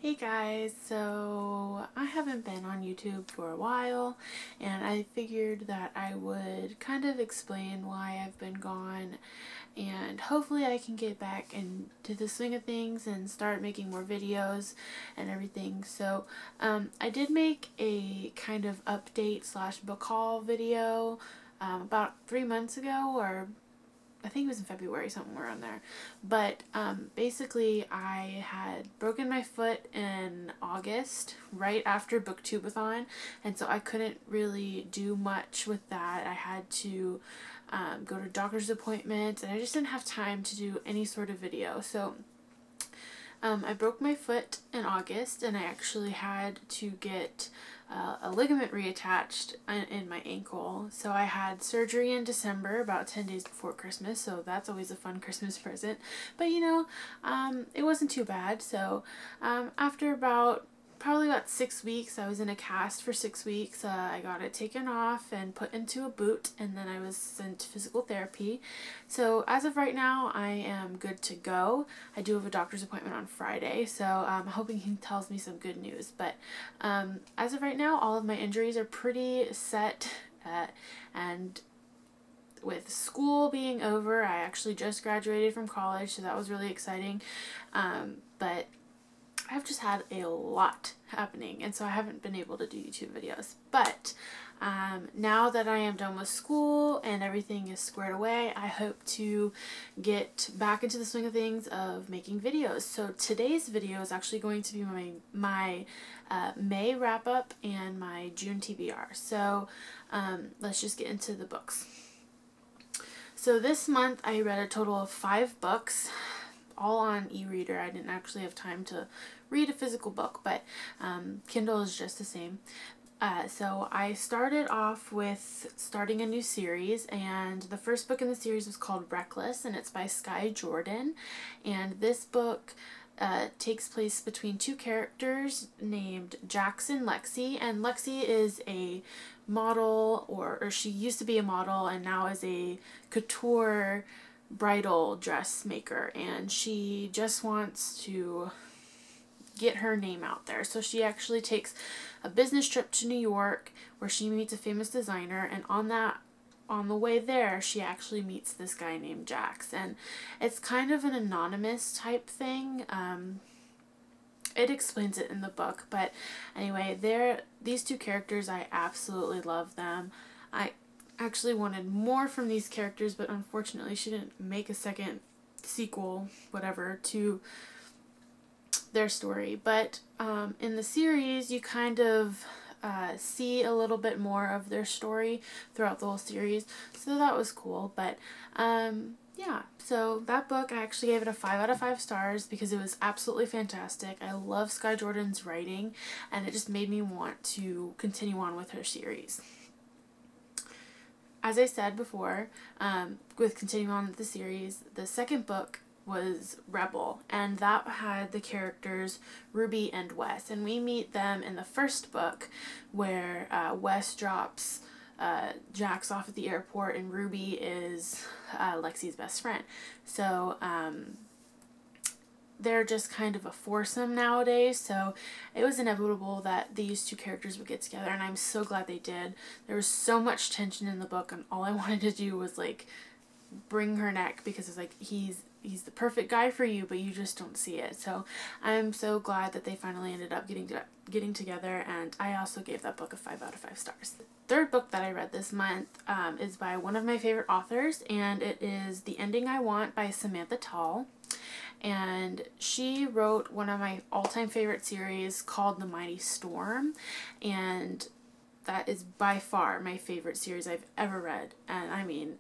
Hey guys, so I haven't been on YouTube for a while and I figured that I would kind of explain why I've been gone and hopefully I can get back into the swing of things and start making more videos and everything. So I did make a kind of update slash book haul video about 3 months ago, or I think it was in February, somewhere around there. But basically, I had broken my foot in August, right after Booktubeathon, and so I couldn't really do much with that. I had to go to doctor's appointments, and I just didn't have time to do any sort of video. So I broke my foot in August, and I actually had to get a ligament reattached in my ankle. So I had surgery in December, about 10 days before Christmas, so that's always a fun Christmas present. But it wasn't too bad. So after probably about 6 weeks, I was in a cast for 6 weeks. I got it taken off and put into a boot, and then I was sent to physical therapy. So as of right now, I am good to go. I do have a doctor's appointment on Friday, so I'm hoping he tells me some good news. But as of right now, all of my injuries are pretty set, and with school being over, I actually just graduated from college, so that was really exciting. But I've just had a lot happening, and so I haven't been able to do YouTube videos. But now that I am done with school and everything is squared away, I hope to get back into the swing of things of making videos. So today's video is actually going to be my May wrap up and my June TBR. So let's just get into the books. So this month I read a total of 5 books, all on e-reader. I didn't actually have time to read a physical book, but Kindle is just the same. So I started off with starting a new series, and the first book in the series was called Reckless, and it's by Sky Jordan. And this book takes place between 2 characters named Jax and Lexi, and Lexi is a model, or she used to be a model and now is a couture bridal dressmaker, and she just wants to get her name out there. So she actually takes a business trip to New York where she meets a famous designer, and on the way there she actually meets this guy named Jax, and it's kind of an anonymous type thing. It explains it in the book, but anyway, these 2 characters, I absolutely love them. I actually wanted more from these characters, but unfortunately she didn't make a second sequel, whatever, to their story. But in the series, you kind of see a little bit more of their story throughout the whole series, so that was cool. But yeah, so that book, I actually gave it a 5 out of 5 stars because it was absolutely fantastic. I love Sky Jordan's writing, and it just made me want to continue on with her series. As I said before, with continuing on with the series, the second book was Rebel, and that had the characters Ruby and Wes, and we meet them in the first book where Wes drops Jax off at the airport, and Ruby is Lexi's best friend. So they're just kind of a foursome nowadays, so it was inevitable that these 2 characters would get together, and I'm so glad they did. There was so much tension in the book, and all I wanted to do was like bring her neck, because it's like he's the perfect guy for you, but you just don't see it. So I'm so glad that they finally ended up getting together, and I also gave that book a 5 out of 5 stars. The third book that I read this month is by one of my favorite authors, and it is The Ending I Want by Samantha Tall. And she wrote one of my all-time favorite series called The Mighty Storm, and that is by far my favorite series I've ever read. And I mean,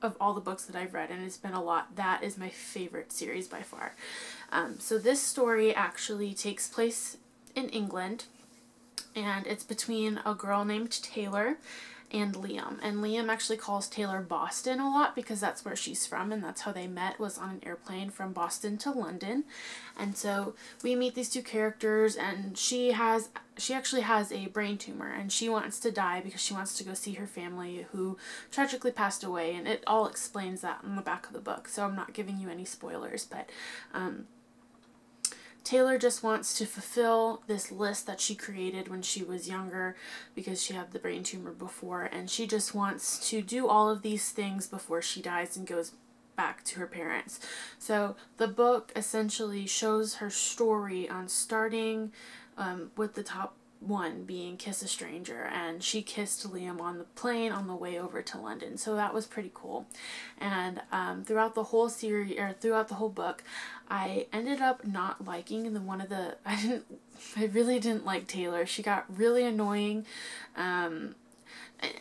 of all the books that I've read, and it's been a lot, that is my favorite series by far. So this story actually takes place in England, and it's between a girl named Taylor and Liam. And Liam actually calls Taylor Boston a lot because that's where she's from, and that's how they met, was on an airplane from Boston to London. And so we meet these 2 characters, and she actually has a brain tumor, and she wants to die because she wants to go see her family who tragically passed away, and it all explains that in the back of the book, so I'm not giving you any spoilers. But Taylor just wants to fulfill this list that she created when she was younger because she had the brain tumor before, and she just wants to do all of these things before she dies and goes back to her parents. So the book essentially shows her story on starting with the top one being Kiss a Stranger, and she kissed Liam on the plane on the way over to London, so that was pretty cool. And throughout the whole series, or throughout the whole book, I ended up not liking I really didn't like Taylor. She got really annoying, and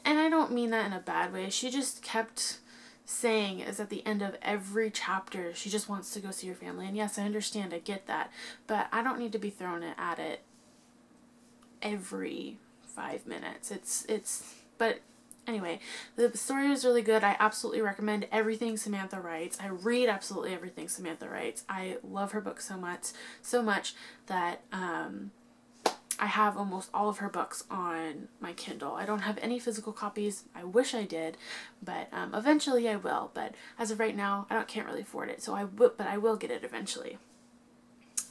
I don't mean that in a bad way. She just kept saying is at the end of every chapter she just wants to go see her family, and yes, I understand, I get that, but I don't need to be thrown at it every 5 minutes. But anyway, the story was really good. I absolutely recommend everything Samantha writes. I read absolutely everything Samantha writes. I love her book so much that I have almost all of her books on my Kindle. I don't have any physical copies. I wish I did, but eventually I will. But as of right now, can't really afford it. So I will get it eventually.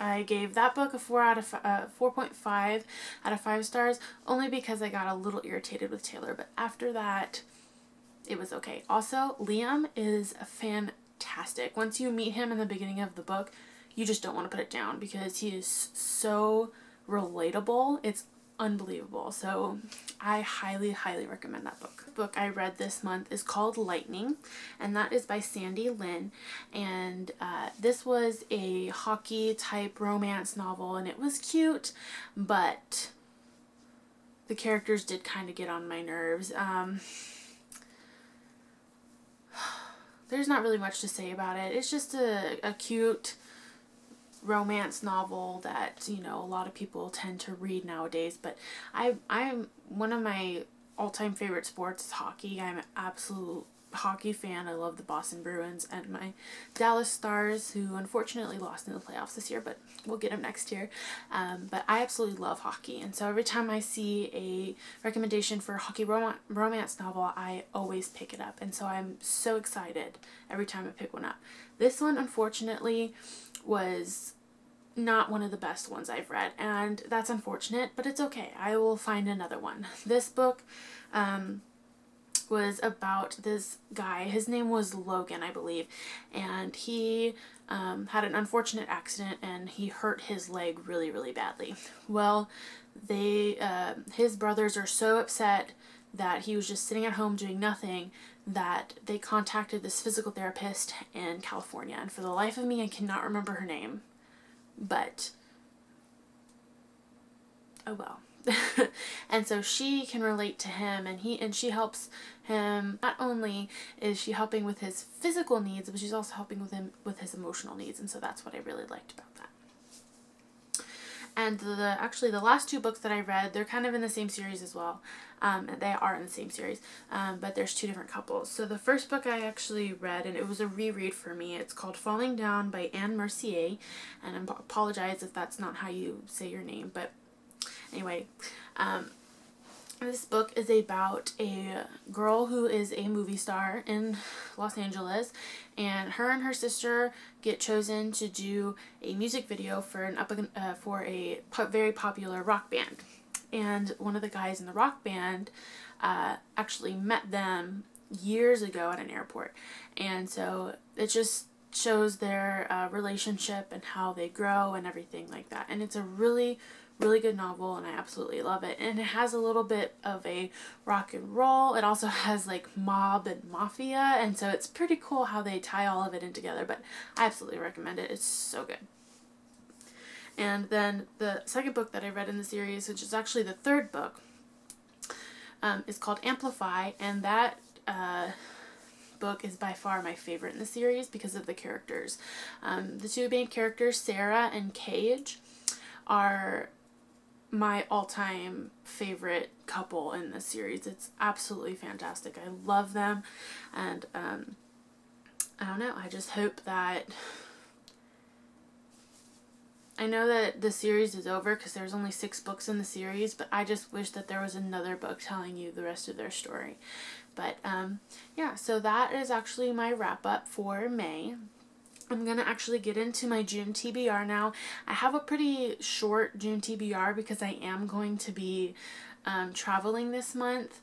I gave that book a 4.5 out of 5 stars, only because I got a little irritated with Taylor, but after that, it was okay. Also, Liam is fantastic. Once you meet him in the beginning of the book, you just don't want to put it down because he is so relatable. It's unbelievable. So I highly, highly recommend that book. The book I read this month is called Lightning, and that is by Sandy Lynn. And this was a hockey type romance novel, and it was cute, but the characters did kind of get on my nerves. There's not really much to say about it. It's just a cute romance novel that, you know, a lot of people tend to read nowadays, but I'm one of my all-time favorite sports is hockey. I'm an absolute hockey fan. I love the Boston Bruins and my Dallas Stars, who unfortunately lost in the playoffs this year, but we'll get them next year. But I absolutely love hockey, and so every time I see a recommendation for a hockey romance novel, I always pick it up, and so I'm so excited every time I pick one up. This one, unfortunately, was not one of the best ones I've read, and that's unfortunate, but it's okay. I will find another one. This book was about this guy. His name was Logan, I believe, and he had an unfortunate accident and he hurt his leg really, really badly. Well, his brothers are so upset that he was just sitting at home doing nothing that they contacted this physical therapist in California, and for the life of me, I cannot remember her name, but oh well. And so she can relate to him, and she helps him. Not only is she helping with his physical needs, but she's also helping with him with his emotional needs, and so that's what I really liked about that. And actually the last 2 books that I read, they're kind of in the same series as well. They are in the same series, but there's 2 different couples. So the first book I actually read, and it was a reread for me, it's called Falling Down by Anne Mercier, and I apologize if that's not how you say your name, but anyway, this book is about a girl who is a movie star in Los Angeles, and her sister get chosen to do a music video for a very popular rock band. And one of the guys in the rock band actually met them years ago at an airport, and so it just shows their relationship and how they grow and everything like that. And it's a really, really good novel, and I absolutely love it. And it has a little bit of a rock and roll. It also has like mob and mafia, and so it's pretty cool how they tie all of it in together, but I absolutely recommend it. It's so good. And then the second book that I read in the series, which is actually the 3rd book, is called Amplify, and that book is by far my favorite in the series because of the characters. The 2 main characters, Sarah and Cage, are my all-time favorite couple in this series. It's absolutely fantastic. I love them, and I don't know, I just hope that, I know that the series is over because there's only 6 books in the series, but I just wish that there was another book telling you the rest of their story. But yeah, so that is actually my wrap up for May. I'm going to actually get into my June TBR now. I have a pretty short June TBR because I am going to be traveling this month.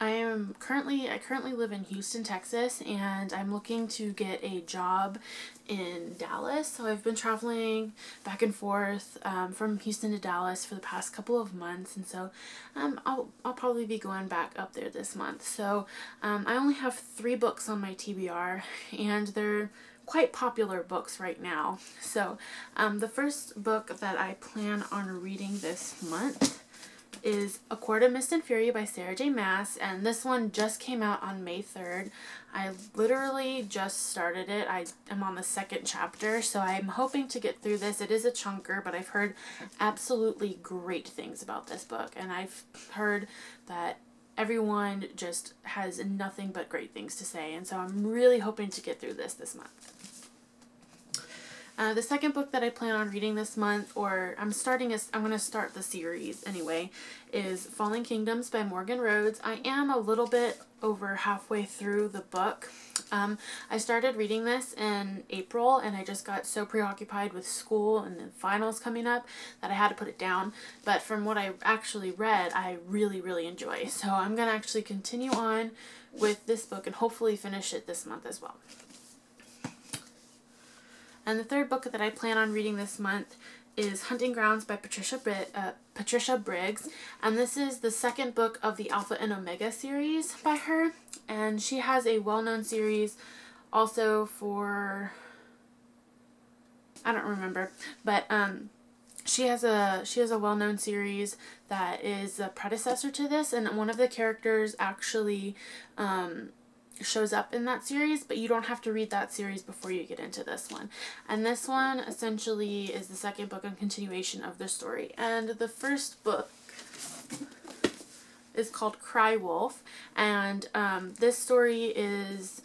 I currently live in Houston, Texas, and I'm looking to get a job in Dallas. So I've been traveling back and forth from Houston to Dallas for the past couple of months, and so I'll probably be going back up there this month. So I only have 3 books on my TBR, and they're quite popular books right now. So the first book that I plan on reading this month is A Court of Mist and Fury by Sarah J. Maas, and this one just came out on May 3rd. I literally just started it. I am on the 2nd chapter, so I'm hoping to get through this. It is a chunker, but I've heard absolutely great things about this book, and I've heard that everyone just has nothing but great things to say, and so I'm really hoping to get through this month. The second book that I plan on reading this month, or I'm going to start the series anyway, is Falling Kingdoms by Morgan Rhodes. I am a little bit over halfway through the book. I started reading this in April, and I just got so preoccupied with school and the finals coming up that I had to put it down. But from what I actually read, I really, really enjoy. So I'm going to actually continue on with this book and hopefully finish it this month as well. And the third book that I plan on reading this month is Hunting Grounds by Patricia Briggs. And this is the second book of the Alpha and Omega series by her. And she has a well-known series also for, I don't remember, but she has a well-known series that is a predecessor to this, and one of the characters actually shows up in that series, but you don't have to read that series before you get into this one. And this one essentially is the second book and continuation of the story. And the first book is called Cry Wolf, and this story is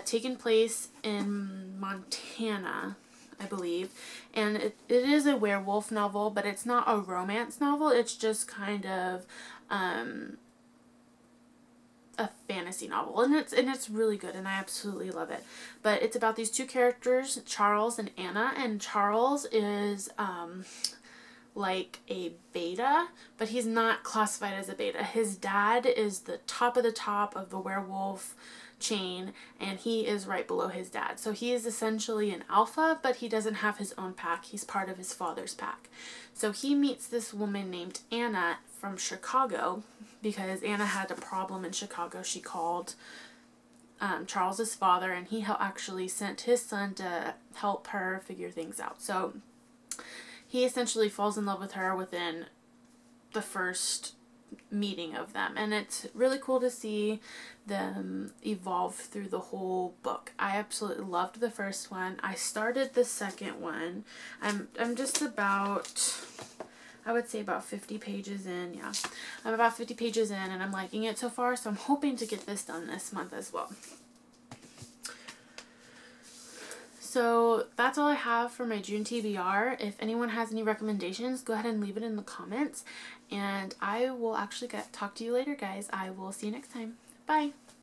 taken place in Montana, I believe, and it is a werewolf novel, but it's not a romance novel. It's just kind of a fantasy novel, and it's really good, and I absolutely love it. But it's about these two characters, Charles and Anna, and Charles is like a beta, but he's not classified as a beta. His dad is the top of the werewolf chain, and he is right below his dad. So he is essentially an alpha, but he doesn't have his own pack. He's part of his father's pack. So he meets this woman named Anna from Chicago because Anna had a problem in Chicago. She called Charles's father, and he actually sent his son to help her figure things out. So he essentially falls in love with her within the first meeting of them, and it's really cool to see them evolve through the whole book. I absolutely loved the first one. I started the second one. I'm just about, I would say about 50 pages in. Yeah, I'm about 50 pages in, and I'm liking it so far, so I'm hoping to get this done this month as well. So that's all I have for my June TBR. If anyone has any recommendations, go ahead and leave it in the comments. And I will actually talk to you later, guys. I will see you next time. Bye.